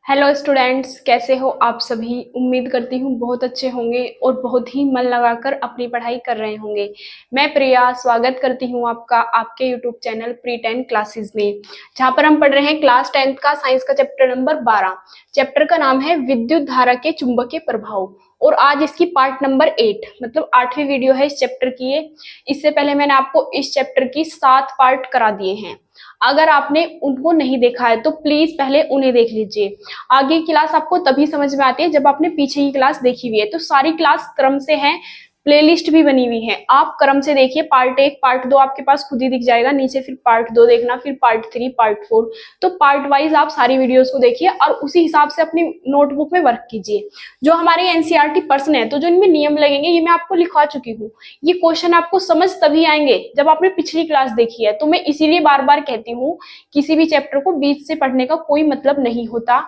Hello students, कैसे हो आप सभी। उम्मीद करती हूँ बहुत अच्छे होंगे और बहुत ही मन लगाकर अपनी पढ़ाई कर रहे होंगे। मैं प्रिया स्वागत करती हूँ आपका आपके यूट्यूब चैनल प्री 10 क्लासेस में, जहाँ पर हम पढ़ रहे हैं क्लास 10th का साइंस का चैप्टर नंबर 12। चैप्टर का नाम है विद्युत धारा के चुंबकीय प्रभाव और आज इसकी पार्ट नंबर 8 मतलब 8वीं वीडियो है इस चैप्टर की ये। इससे पहले मैंने आपको इस चैप्टर की 7 पार्ट करा दिए हैं। अगर आपने उनको नहीं देखा है तो प्लीज पहले उन्हें देख लीजिए। आगे की क्लास आपको तभी समझ में आती है जब आपने पीछे की क्लास देखी हुई है। तो सारी क्लास क्रम से है, प्लेलिस्ट भी बनी हुई है, आप क्रम से देखिए। पार्ट 1 पार्ट 2 आपके पास खुद ही दिख जाएगा नीचे, फिर पार्ट 2 देखना, फिर पार्ट 3 पार्ट 4। तो पार्ट वाइज आप सारी वीडियोस को देखिए और उसी हिसाब से अपनी नोटबुक में वर्क कीजिए। जो हमारे एनसीईआरटी पर्सन है तो जो इनमें नियम लगेंगे ये मैं आपको लिखवा चुकी हूँ। ये क्वेश्चन आपको समझ तभी आएंगे जब आपने पिछली क्लास देखी है। तो मैं इसीलिए बार बार कहती हूँ किसी भी चैप्टर को बीच से पढ़ने का कोई मतलब नहीं होता।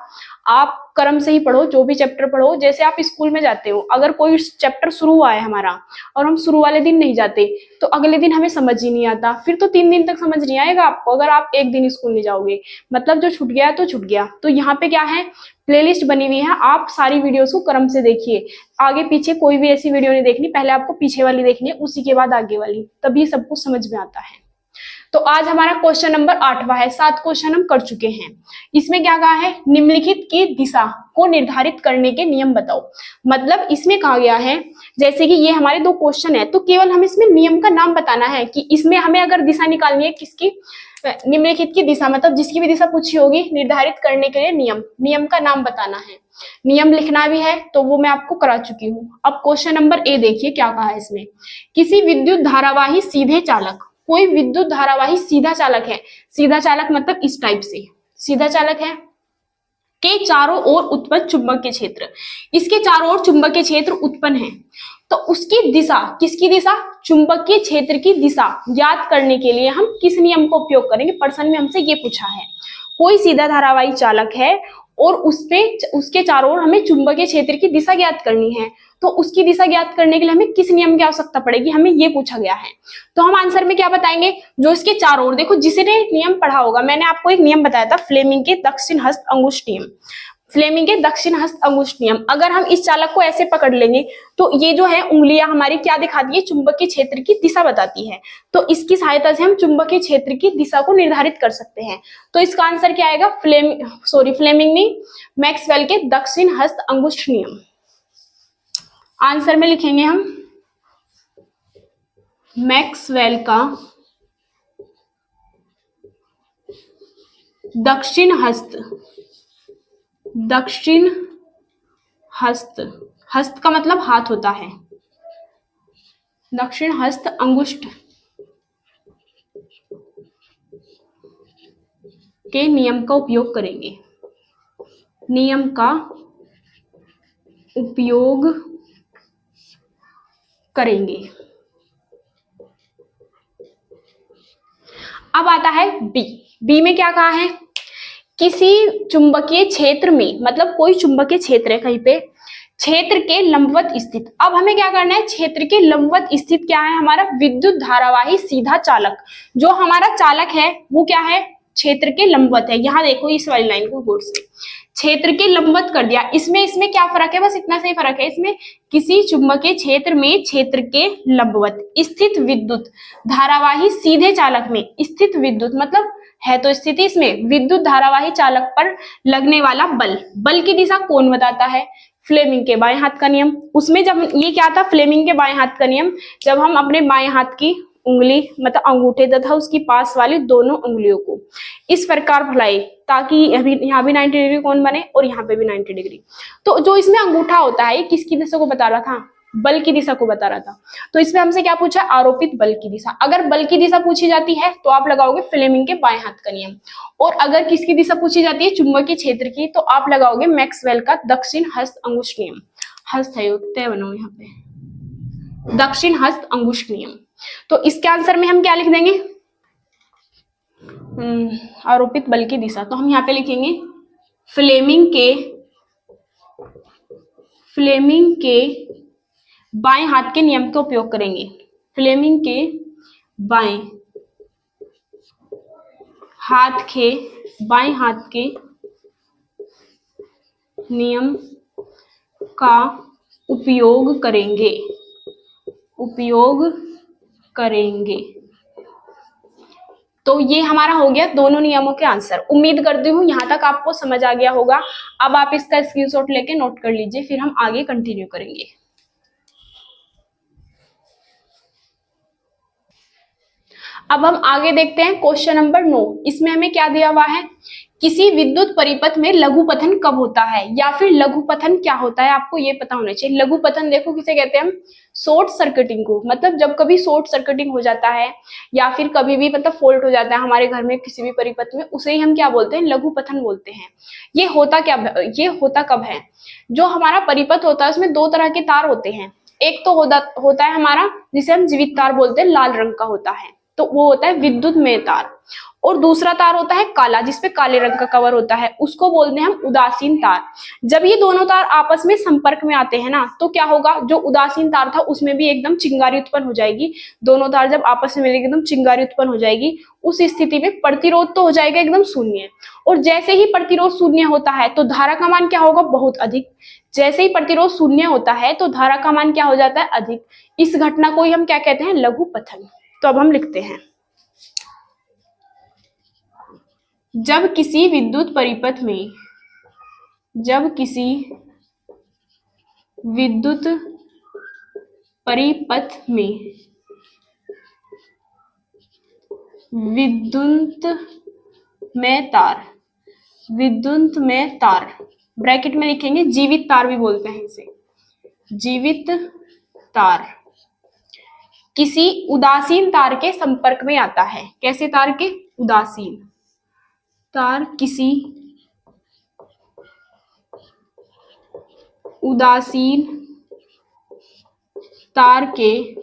आप क्रम से ही पढ़ो, जो भी चैप्टर पढ़ो। जैसे आप स्कूल में जाते हो, अगर कोई चैप्टर शुरू हुआ है हमारा और हम शुरू वाले दिन नहीं जाते तो अगले दिन हमें समझ ही नहीं आता, फिर तो 3 दिन तक समझ नहीं आएगा आपको अगर आप एक दिन स्कूल नहीं जाओगे। मतलब जो छूट गया तो छूट गया। तो यहाँ पे क्या है, प्लेलिस्ट बनी हुई है, आप सारी वीडियोस को क्रम से देखिए। आगे पीछे कोई भी ऐसी वीडियो नहीं देखनी, पहले आपको पीछे वाली देखनी है, उसी के बाद आगे वाली, तभी सब कुछ समझ में आता है। तो आज हमारा क्वेश्चन नंबर 8वां है। 7 क्वेश्चन हम कर चुके हैं। इसमें क्या कहा है, निम्नलिखित की दिशा को निर्धारित करने के नियम बताओ। मतलब इसमें कहा गया है, जैसे कि ये हमारे 2 क्वेश्चन है तो केवल हम इसमें नियम का नाम बताना है कि इसमें हमें अगर दिशा निकालनी है किसकी, निम्नलिखित की दिशा, मतलब जिसकी भी दिशा पूछी होगी निर्धारित करने के लिए नियम का नाम बताना है। नियम लिखना भी है तो वो मैं आपको करा चुकी हूँ। अब क्वेश्चन नंबर ए देखिए क्या कहा है इसमें। किसी विद्युत धारावाही सीधे चालक, कोई विद्युत धारावाही सीधा चालक है, सीधा चालक मतलब इस टाइप से सीधा चालक है, के चारों ओर उत्पन्न चुंबकीय क्षेत्र, इसके चारों ओर चुंबकीय क्षेत्र उत्पन्न है तो उसकी दिशा, किसकी दिशा, चुंबकीय क्षेत्र की दिशा ज्ञात करने के लिए हम किस नियम का उपयोग करेंगे। प्रश्न में हमसे ये पूछा है, कोई सीधा धारावाही चालक है और उसके चारों ओर हमें चुंबकीय क्षेत्र की दिशा ज्ञात करनी है, तो उसकी दिशा ज्ञात करने के लिए हमें किस नियम की आवश्यकता पड़ेगी, हमें ये पूछा गया है। तो हम आंसर में क्या बताएंगे, जो इसके चारों ओर, देखो जिसने नियम पढ़ा होगा, मैंने आपको एक नियम बताया था फ्लेमिंग के दक्षिण हस्त अंगुष्ठ नियम। फ्लेमिंग के दक्षिण हस्त अंगुष्ठ नियम, अगर हम इस चालक को ऐसे पकड़ लेंगे तो ये जो है उंगलियां हमारी क्या दिखाती है, चुंबकीय क्षेत्र की दिशा बताती है। तो इसकी सहायता से हम चुंबकीय क्षेत्र की दिशा को निर्धारित कर सकते हैं। तो इसका आंसर क्या आएगा, फ्लेमिंग नहीं, मैक्सवेल के दक्षिण हस्त अंगुष्ठ नियम। आंसर में लिखेंगे हम मैक्सवेल का दक्षिण हस्त, दक्षिण हस्त, हस्त का मतलब हाथ होता है, दक्षिण हस्त अंगुष्ठ के नियम का उपयोग करेंगे, नियम का उपयोग करेंगे। अब आता है बी। बी में क्या कहा है, किसी चुंबकीय क्षेत्र में, मतलब कोई चुंबकीय क्षेत्र है कहीं पे, क्षेत्र के लंबवत स्थित। अब हमें क्या करना है, क्षेत्र के लंबवत स्थित क्या है, हमारा विद्युत धारावाही सीधा चालक। जो हमारा चालक है वो क्या है, क्षेत्र के लंबवत है। यहाँ देखो इस वाली लाइन को गौर से, क्षेत्र के लंबवत कर दिया। इसमें क्या फर्क है, बस इतना सही फर्क है। इसमें किसी चुंबकीय क्षेत्र में क्षेत्र के लंबवत स्थित विद्युत धारावाही सीधे चालक में स्थित विद्युत, मतलब है तो स्थिति इसमें विद्युत धारावाही चालक पर लगने वाला बल, बल की दिशा कौन बताता है, फ्लेमिंग के बाएं हाथ का नियम। उसमें जब ये क्या था, फ्लेमिंग के बाएं हाथ का नियम, जब हम अपने बाएं हाथ की उंगली मतलब अंगूठे तथा उसकी पास वाली दोनों उंगलियों को इस प्रकार फैलाए ताकि अभी यहाँ भी 90 डिग्री कोण बने और यहाँ पे भी 90 डिग्री। तो जो इसमें अंगूठा होता है ये किसकी दिशा को बता रहा था, बल की दिशा को बता रहा था। तो इसमें हमसे क्या पूछा, आरोपित बल की दिशा। अगर बल की दिशा पूछी जाती है तो आप लगाओगे फ्लेमिंग के बाएं हाथ का नियम, और अगर किसकी दिशा पूछी जाती है, चुंबकीय क्षेत्र की, तो आप लगाओगे मैक्सवेल का दक्षिण हस्त अंगुष्ठ नियम। हस्त है तय बनो यहाँ पे, दक्षिण हस्त अंगुष्ठ नियम। तो इसके आंसर में हम क्या लिख देंगे, आरोपित बल की दिशा। तो हम यहाँ पे लिखेंगे फ्लेमिंग के बाएं हाथ के नियम का उपयोग करेंगे, फ्लेमिंग के बाएं हाथ के नियम का उपयोग करेंगे, तो ये हमारा हो गया दोनों नियमों के आंसर। उम्मीद करती हूँ यहाँ तक आपको समझ आ गया होगा। अब आप इसका स्क्रीनशॉट लेके नोट कर लीजिए, फिर हम आगे कंटिन्यू करेंगे। अब हम आगे देखते हैं क्वेश्चन नंबर 9। इसमें हमें क्या दिया हुआ है, किसी विद्युत परिपथ में लघुपथन कब होता है, या फिर लघुपथन क्या होता है आपको ये पता होना चाहिए। लघुपथन देखो किसे कहते हैं हम, शॉर्ट सर्किटिंग को, मतलब जब कभी शॉर्ट सर्किटिंग हो जाता है या फिर कभी भी मतलब फॉल्ट हो जाता है हमारे घर में किसी भी परिपथ में, उसे ही हम क्या बोलते हैं, लघुपथन बोलते हैं। ये होता कब है, जो हमारा परिपथ होता है उसमें दो तरह के तार होते हैं। एक तो होता है हमारा जिसे हम जीवित तार बोलते हैं, लाल रंग का होता है, तो वो होता है विद्युत में तार। और दूसरा तार होता है काला, जिसपे काले रंग का कवर होता है, उसको बोलते हैं हम उदासीन तार। जब ये दोनों तार आपस में संपर्क में आते हैं ना, तो क्या होगा, जो उदासीन तार था उसमें भी एकदम चिंगारी उत्पन्न हो जाएगी। दोनों तार जब आपस में मिलेंगे एकदम चिंगारी उत्पन्न हो जाएगी। उस स्थिति में प्रतिरोध तो हो जाएगा एकदम शून्य, और जैसे ही प्रतिरोध शून्य होता है तो धारा का मान क्या होगा, बहुत अधिक। जैसे ही प्रतिरोध शून्य होता है तो धारा का मान क्या हो जाता है, अधिक। इस घटना को ही हम क्या कहते हैं, लघुपथन। तो अब हम लिखते हैं, जब किसी विद्युत परिपथ में विद्युत में तार ब्रैकेट में लिखेंगे, जीवित तार भी बोलते हैं इसे, जीवित तार किसी उदासीन तार के संपर्क में आता है। कैसे तार के, उदासीन तार किसी उदासीन तार के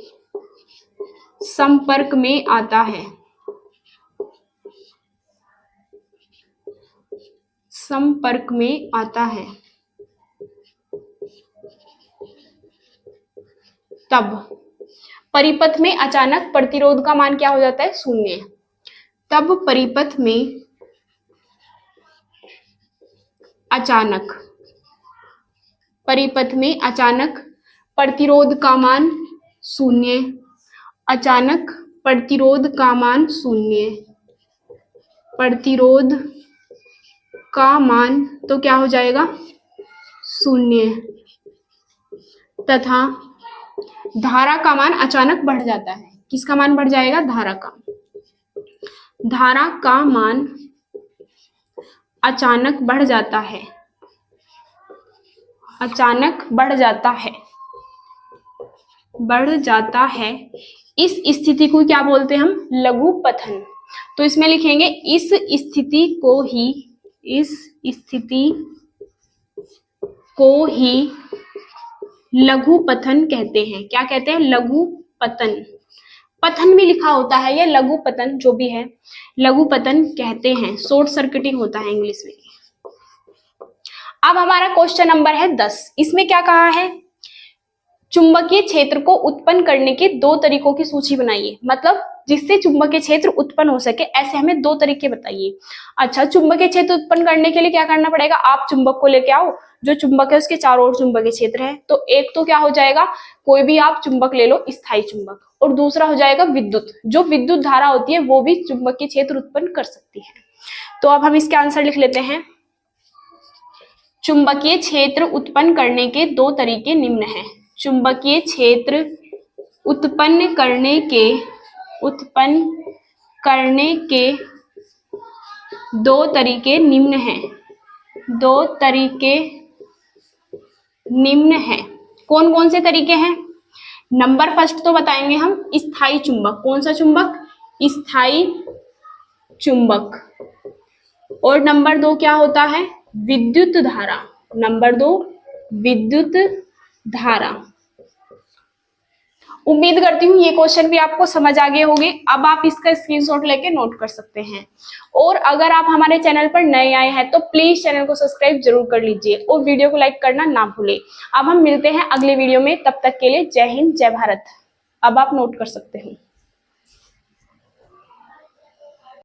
संपर्क में आता है, तब परिपथ में अचानक प्रतिरोध का मान क्या हो जाता है, शून्य। तब परिपथ में अचानक प्रतिरोध का मान शून्य, अचानक प्रतिरोध का मान शून्य, प्रतिरोध का मान तो क्या हो जाएगा, शून्य, तथा धारा का मान अचानक बढ़ जाता है। किसका मान बढ़ जाएगा, धारा का मान अचानक बढ़ जाता है। इस स्थिति को क्या बोलते हैं हम, लघुपथन। तो इसमें लिखेंगे, इस स्थिति को ही लघुपथन कहते हैं। क्या कहते हैं, लघुपतन। पतन भी लिखा होता है, या लघुपतन जो भी है, लघुपतन कहते हैं। शॉर्ट सर्किटिंग होता है इंग्लिश में। अब हमारा क्वेश्चन नंबर है 10। इसमें क्या कहा है, चुंबकीय क्षेत्र को उत्पन्न करने के दो तरीकों की सूची बनाइए। मतलब जिससे चुंबकीय क्षेत्र उत्पन्न हो सके, ऐसे हमें दो तरीके बताइए। अच्छा, चुंबकीय क्षेत्र उत्पन्न करने के लिए क्या करना पड़ेगा, आप चुंबक को लेके आओ, जो चुंबक है उसके चारों ओर चुंबकीय क्षेत्र है। तो एक तो क्या हो जाएगा, कोई भी आप चुंबक ले लो, स्थायी चुंबक, और दूसरा हो जाएगा विद्युत, जो विद्युत धारा होती है वो भी चुंबकीय क्षेत्र उत्पन्न कर सकती है। तो अब हम इसके आंसर लिख लेते हैं, चुंबकीय क्षेत्र उत्पन्न करने के दो तरीके निम्न हैं। चुंबकीय क्षेत्र उत्पन्न करने के दो तरीके निम्न हैं। कौन कौन से तरीके हैं, नंबर फर्स्ट तो बताएंगे हम, स्थायी चुंबक। कौन सा चुंबक, स्थायी चुंबक। और नंबर 2 क्या होता है, विद्युत धारा। नंबर 2 विद्युत धारा। उम्मीद करती हूँ ये क्वेश्चन भी आपको समझ आ गए होंगे। अब आप इसका स्क्रीनशॉट लेके नोट कर सकते हैं। और अगर आप हमारे चैनल पर नए आए हैं तो प्लीज चैनल को सब्सक्राइब जरूर कर लीजिए और वीडियो को लाइक करना ना भूलें। अब हम मिलते हैं अगले वीडियो में, तब तक के लिए जय हिंद जय भारत। अब आप नोट कर सकते हैं।